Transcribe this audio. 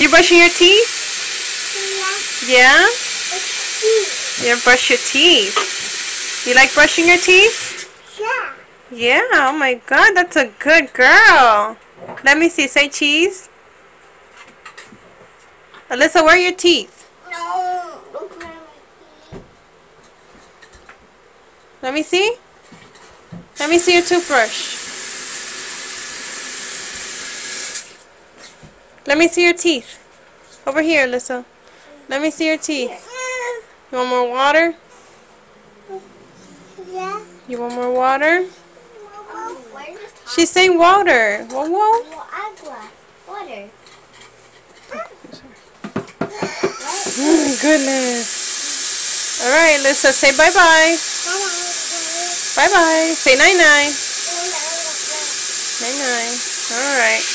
You brushing your teeth? Yeah? You brush your teeth. You like brushing your teeth? Yeah. Yeah, oh my god, that's a good girl. Let me see, say cheese. Alyssa, where are your teeth? No, don't put on my teeth. Let me see. Let me see your toothbrush. Let me see your teeth. Over here, Alyssa. Let me see your teeth. You want more water? Yeah. You want more water? Where is the She's saying water. Whoa, whoa. agua? Water. Oh my goodness. Alright, Alyssa, say bye-bye. Bye-bye. Say night-night. Night-night. Alright.